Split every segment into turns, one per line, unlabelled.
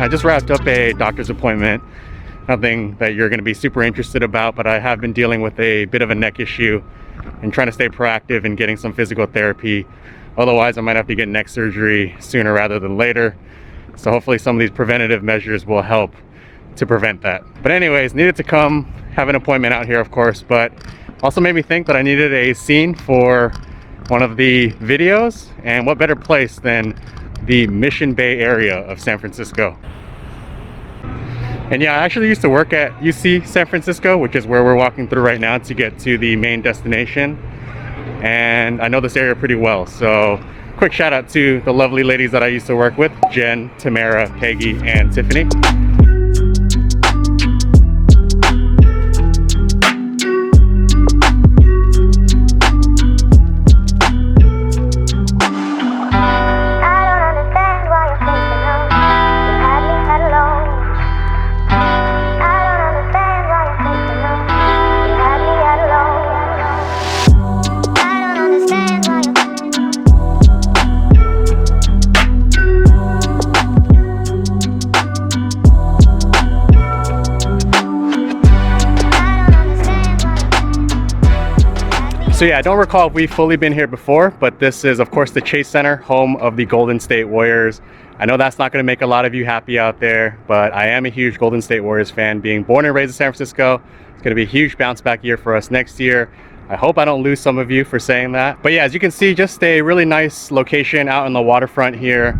just wrapped up a doctor's appointment. Nothing that you're going to be super interested about, but I have been dealing with a bit of a neck issue and trying to stay proactive and getting some physical therapy. Otherwise, I might have to get neck surgery sooner rather than later. So hopefully some of these preventative measures will help to prevent that. But anyways, needed to come have an appointment out here, of course, but also made me think that I needed a scene for one of the videos, and what better place than the Mission Bay area of San Francisco. And yeah, I actually used to work at UC San Francisco, which is where we're walking through right now to get to the main destination. And I know this area pretty well, so quick shout out to the lovely ladies that I used to work with, Jen, Tamara, Peggy, and Tiffany. So yeah, I don't recall if we've fully been here before, but this is of course the Chase Center, home of the Golden State Warriors. I know that's not going to make a lot of you happy out there, but I am a huge Golden State Warriors fan. Being born and raised in San Francisco, it's going to be a huge bounce back year for us next year. I hope I don't lose some of you for saying that. But yeah, as you can see, just a really nice location out on the waterfront here.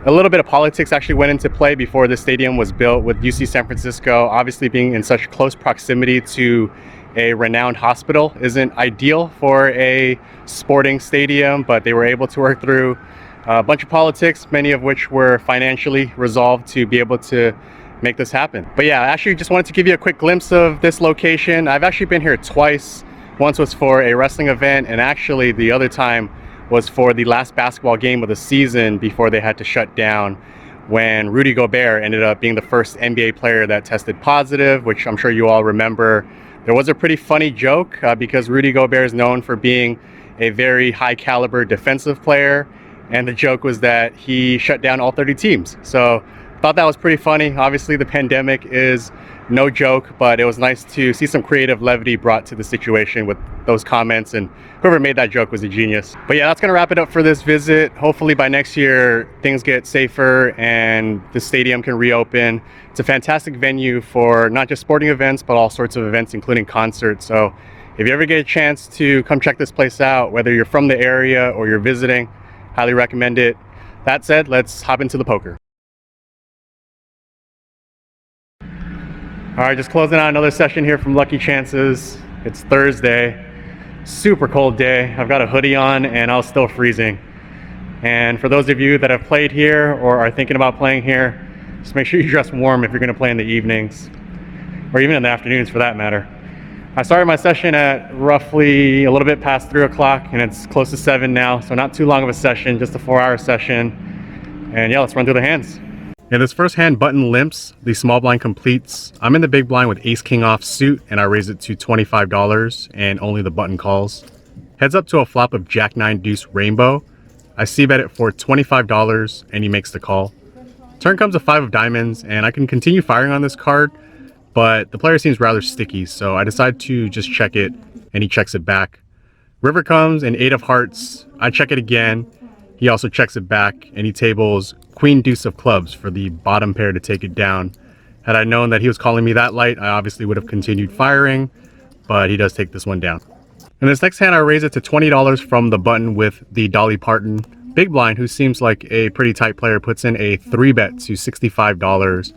A little bit of politics actually went into play before the stadium was built, with UC San Francisco obviously being in such close proximity to a renowned hospital isn't ideal for a sporting stadium, but they were able to work through a bunch of politics, many of which were financially resolved to be able to make this happen. But yeah, I actually just wanted to give you a quick glimpse of this location. I've actually been here twice. Once was for a wrestling event, and actually the other time was for the last basketball game of the season before they had to shut down, when Rudy Gobert ended up being the first NBA player that tested positive, which I'm sure you all remember. There was a pretty funny joke because Rudy Gobert is known for being a very high caliber defensive player, and the joke was that he shut down all 30 teams. So I thought that was pretty funny. Obviously the pandemic is no joke, but it was nice to see some creative levity brought to the situation with those comments, and whoever made that joke was a genius. But yeah, that's gonna wrap it up for this visit. Hopefully by next year things get safer and the stadium can reopen. It's a fantastic venue for not just sporting events, but all sorts of events, including concerts. So if you ever get a chance to come check this place out, whether you're from the area or you're visiting, highly recommend it. That said, let's hop into the poker. All right, just closing out another session here from Lucky Chances. It's Thursday, super cold day. I've got a hoodie on and I was still freezing. And for those of you that have played here or are thinking about playing here, just make sure you dress warm if you're gonna play in the evenings, or even in the afternoons for that matter. I started my session at roughly a little bit past 3 o'clock, and it's close to 7 now, so not too long of a session, just a 4-hour session. And yeah, let's run through the hands. Yeah, this first hand button limps, the small blind completes. I'm in the big blind with ace king off suit, and I raise it to $25 and only the button calls. Heads up to a flop of jack 9 deuce rainbow. I c-bet it for $25 and he makes the call. Turn comes a 5 of diamonds, and I can continue firing on this card, but the player seems rather sticky, so I decide to just check it, and he checks it back. River comes an 8 of hearts. I check it again. He also checks it back, and he tables queen deuce of clubs for the bottom pair to take it down. Had I known that he was calling me that light, I obviously would have continued firing, but he does take this one down. In this next hand, I raise it to $20 from the button with the Dolly Parton. Big blind, who seems like a pretty tight player, puts in a 3-bet to $65.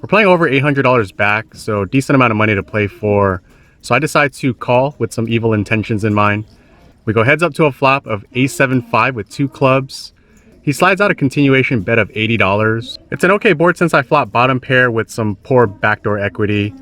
We're playing over $800 back, so decent amount of money to play for. So I decide to call with some evil intentions in mind. We go heads up to a flop of ace-7-5 with 2 clubs. He slides out a continuation bet of $80. It's an okay board since I flop bottom pair with some poor backdoor equity.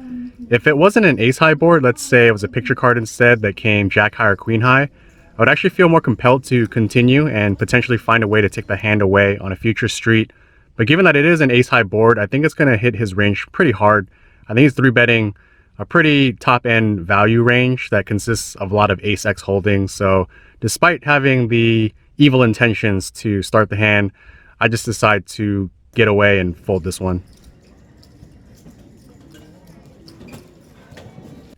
If it wasn't an ace high board, let's say it was a picture card instead that came jack high or queen high, I would actually feel more compelled to continue and potentially find a way to take the hand away on a future street. But given that it is an ace high board, I think it's going to hit his range pretty hard. I think he's 3-betting a pretty top end value range that consists of a lot of ace X holdings. So despite having the evil intentions to start the hand, I just decide to get away and fold this one.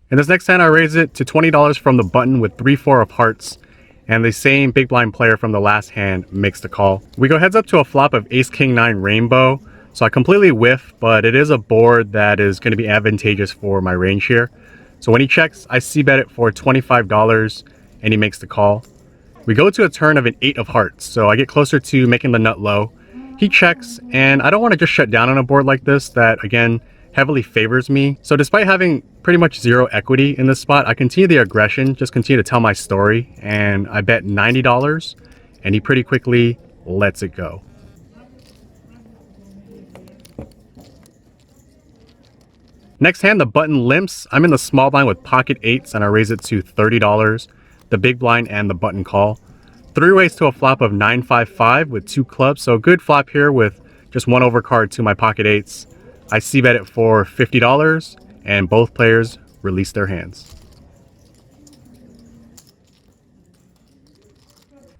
In this next hand, I raise it to $20 from the button with 3-4 of hearts, and the same big blind player from the last hand makes the call. We go heads up to a flop of Ace King 9 Rainbow, so I completely whiff, but it is a board that is going to be advantageous for my range here. So when he checks, I c-bet it for $25, and he makes the call. We go to a turn of an 8 of hearts, so I get closer to making the nut low. He checks, and I don't want to just shut down on a board like this that, again, heavily favors me. So despite having pretty much zero equity in this spot, I continue the aggression, just continue to tell my story, and I bet $90, and he pretty quickly lets it go. Next hand, the button limps. I'm in the small blind with pocket 8s, and I raise it to $30, the big blind and the button call. 3 ways to a flop of 9-5-5 with 2 clubs, so a good flop here with just 1 overcard to my pocket 8s. I c-bet it for $50, and both players release their hands.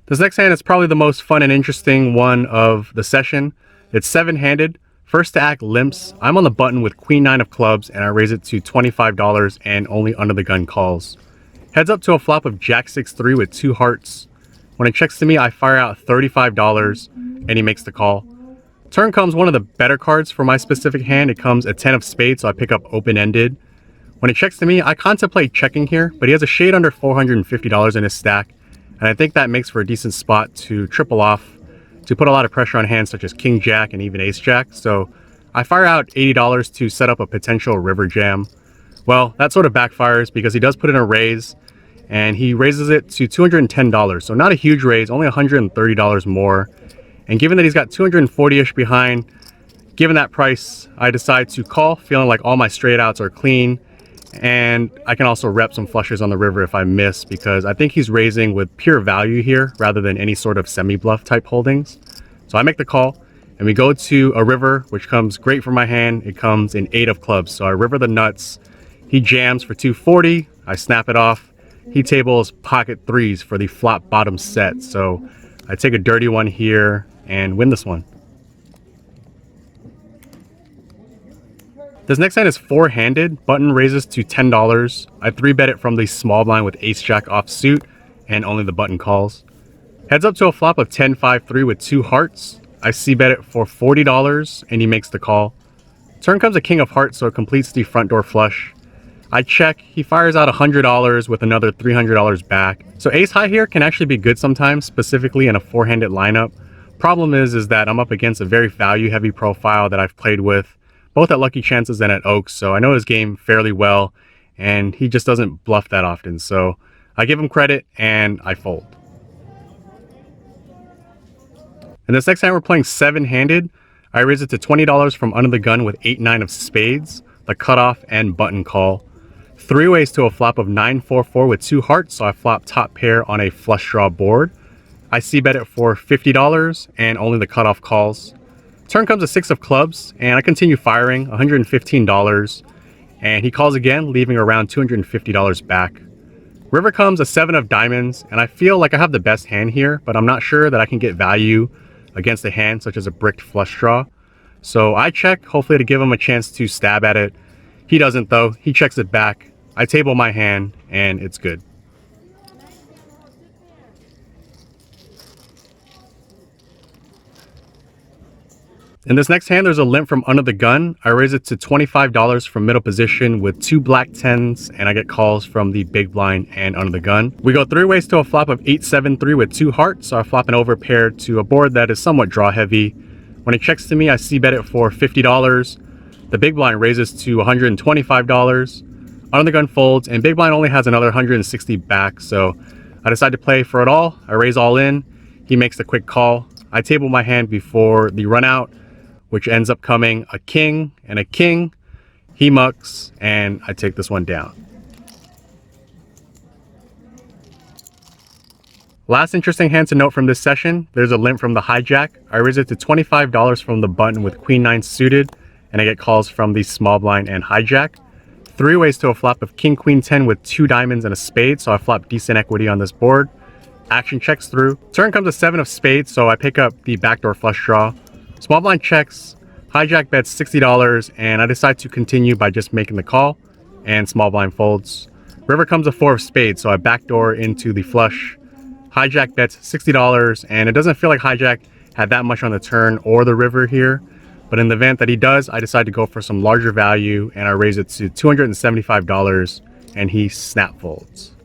This next hand is probably the most fun and interesting one of the session. It's 7-handed. First to act limps. I'm on the button with Queen 9 of clubs, and I raise it to $25 and only under the gun calls. Heads up to a flop of Jack 6-3 with 2 hearts. When it checks to me, I fire out $35, and he makes the call. Turn comes one of the better cards for my specific hand. It comes a 10 of spades, so I pick up open-ended. When it checks to me, I contemplate checking here, but he has a shade under $450 in his stack, and I think that makes for a decent spot to triple off, to put a lot of pressure on hands such as King Jack and even Ace Jack. So I fire out $80 to set up a potential river jam. Well, that sort of backfires because he does put in a raise, and he raises it to $210. So not a huge raise, only $130 more. And given that he's got 240-ish behind, given that price, I decide to call, feeling like all my straight outs are clean. And I can also rep some flushes on the river if I miss, because I think he's raising with pure value here rather than any sort of semi-bluff type holdings. So I make the call, and we go to a river, which comes great for my hand. It comes in 8 of clubs. So I river the nuts. He jams for 240. I snap it off. He tables pocket 3s for the flop bottom set. So I take a dirty one here and win this one. This next hand is 4-handed. Button raises to $10. I 3-bet it from the small blind with Ace Jack offsuit, and only the button calls. Heads up to a flop of 10-5-3 with 2 hearts. I c-bet it for $40, and he makes the call. Turn comes a king of hearts, so it completes the front door flush. I check. He fires out $100 with another $300 back. So ace high here can actually be good sometimes, specifically in a 4-handed lineup. Problem is that I'm up against a very value-heavy profile that I've played with, both at Lucky Chances and at Oaks, so I know his game fairly well, and he just doesn't bluff that often. So I give him credit, and I fold. In this next hand, we're playing 7-handed. I raise it to $20 from under the gun with 8-9 of spades, the cutoff, and button call. 3 ways to a flop of 9-4-4 with 2 hearts, so I flop top pair on a flush draw board. I c-bet it for $50, and only the cutoff calls. Turn comes a 6 of clubs, and I continue firing, $115, and he calls again, leaving around $250 back. River comes a 7 of diamonds, and I feel like I have the best hand here, but I'm not sure that I can get value against a hand such as a bricked flush draw. So I check, hopefully to give him a chance to stab at it. He doesn't though, he checks it back. I table my hand, and it's good. In this next hand, there's a limp from under the gun. I raise it to $25 from middle position with 2 black 10s, and I get calls from the big blind and under the gun. We go 3 ways to a flop of 8-7-3 with 2 hearts, so I flop an overpair to a board that is somewhat draw heavy. When it checks to me, I c-bet it for $50. The big blind raises to $125. Under the gun folds, and big blind only has another 160 back, so I decide to play for it all. I raise all in. He makes the quick call. I table my hand before the run out, which ends up coming a king and a king. He mucks, and I take this one down. Last interesting hand to note from this session, there's a limp from the hijack. I raise it to $25 from the button with Queen 9 suited, and I get calls from the small blind and hijack. 3 ways to a flop of King Queen 10 with 2 diamonds and a spade, so I flop decent equity on this board. Action checks through. Turn comes a 7 of spades, so I pick up the backdoor flush draw. Small blind checks, hijack bets $60, and I decide to continue by just making the call, and small blind folds. River comes a 4 of spades, so I backdoor into the flush. Hijack bets $60, and it doesn't feel like hijack had that much on the turn or the river here, but in the event that he does, I decide to go for some larger value, and I raise it to $275, and he snap folds.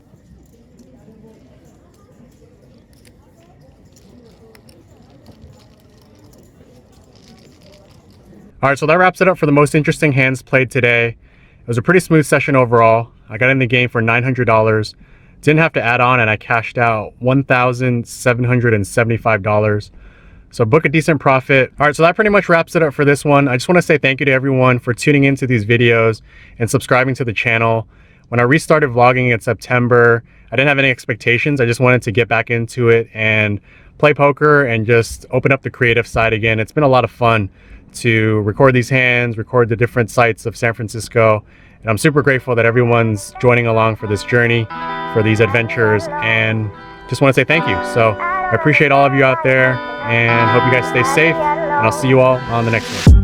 All right, so that wraps it up for the most interesting hands played today. It was a pretty smooth session overall. I got in the game for $900, didn't have to add on, and I cashed out $1,775. So book a decent profit. All right, so that pretty much wraps it up for this one. I just want to say thank you to everyone for tuning into these videos and subscribing to the channel. When I restarted vlogging in September, I didn't have any expectations. I just wanted to get back into it and play poker and just open up the creative side again. It's been a lot of fun to record these hands, record the different sites of San Francisco. And I'm super grateful that everyone's joining along for this journey, for these adventures, and just want to say thank you. So I appreciate all of you out there and hope you guys stay safe, and I'll see you all on the next one.